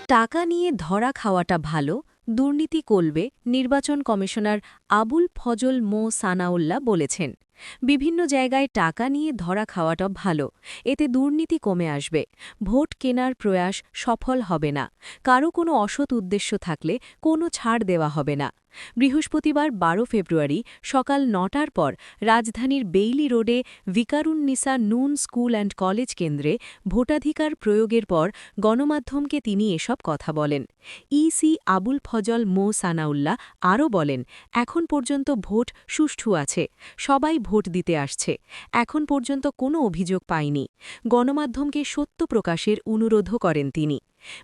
টাকা নিয়ে ধরা খাওয়াটা ভালো, দুর্নীতি কলবে নির্বাচন কমিশনার আবুল ফজল মো সানাউল্লাহ বলেছেন। বিভিন্ন জায়গায় টাকা নিয়ে ধরা খাওয়াটা ভালো, এতে দুর্নীতি কমে আসবে। ভোট কেনার প্রয়াস সফল হবে না, কারো কোনো অসৎ উদ্দেশ্য থাকলে কোনো ছাড় দেওয়া হবে না। বৃহস্পতিবার ১২ ফেব্রুয়ারি সকাল ৯টার পর রাজধানীর বেইলি রোডে ভিকারুন্নিসা নুন স্কুল অ্যান্ড কলেজ কেন্দ্রে ভোটাধিকার প্রয়োগের পর গণমাধ্যমকে তিনি এসব কথা বলেন। ইসি আবুল ফজল মো সানাউল্লাহ আরও বলেন, এখন পর্যন্ত ভোট সুষ্ঠু আছে, সবাই ভোট দিতে আসছে, এখন পর্যন্ত কোনো অভিযোগ পায়নি। গণমাধ্যমকে সত্য প্রকাশের অনুরোধও করেন তিনি।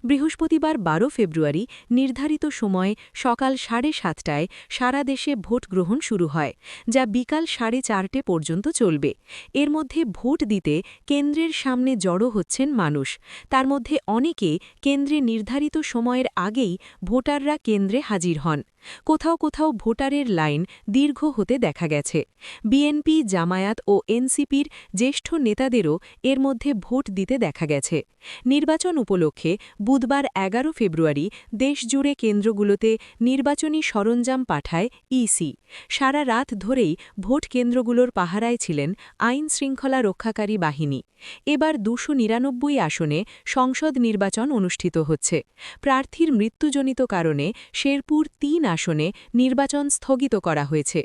বৃহস্পতিবার ১২ ফেব্রুয়ারি নির্ধারিত সময়ে সকাল ৭:৩০টায় সারা দেশে ভোট গ্রহণ শুরু হয়, যা বিকাল ৪:৩০ পর্যন্ত চলবে। এর মধ্যে ভোট দিতে কেন্দ্রের সামনে জড়ো হচ্ছেন মানুষ, তার মধ্যে অনেকে কেন্দ্রে নির্ধারিত সময়ের আগেই ভোটাররা কেন্দ্রে হাজির হন। কোথাও কোথাও ভোটারের লাইন দীর্ঘ হতে দেখা গেছে। বিএনপি, জামায়াত ও এনসিপির জ্যেষ্ঠ নেতাদেরও এর মধ্যে ভোট দিতে দেখা গেছে। নির্বাচন উপলক্ষে বুধবার ১১ ফেব্রুয়ারি দেশজুড়ে কেন্দ্রগুলোতে নির্বাচনী সরঞ্জাম পাঠায় ইসি। সারা রাত ধরেই ভোট কেন্দ্রগুলোর পাহারায় ছিলেন আইন-শৃঙ্খলা রক্ষাকারী বাহিনী। এবার ২৯৯ আসনে সংসদ নির্বাচন অনুষ্ঠিত হচ্ছে। প্রার্থীর মৃত্যুজনিত কারণে শেরপুর ৩ আসনে নির্বাচন স্থগিত করা হয়েছে।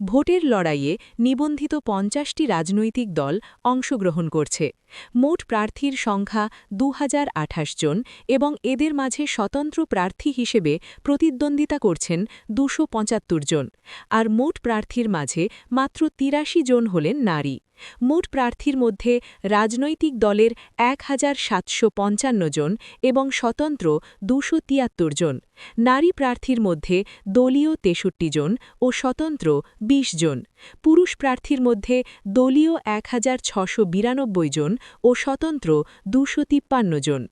ভোটের লড়াইয়ে নিবন্ধিত ৫০টি রাজনৈতিক দল অংশগ্রহণ করছে। মোট প্রার্থীর সংখ্যা ২০২৮ জন এবং এদের মাঝে স্বতন্ত্র প্রার্থী হিসেবে প্রতিদ্বন্দ্বিতা করছেন ২৭৫ জন, আর মোট প্রার্থীর মাঝে মাত্র ৮৩ জন হলেন নারী। মোট প্রার্থীর মধ্যে রাজনৈতিক দলের ১,৭৫৫ জন এবং স্বতন্ত্র ২৭৩ জন। নারী প্রার্থীর মধ্যে দলীয় ৬৩ জন ও স্বতন্ত্র ২০ জন। পুরুষ প্রার্থীর মধ্যে দলীয় ১,৬৯২ জন ও স্বতন্ত্র ২৫৩ জন।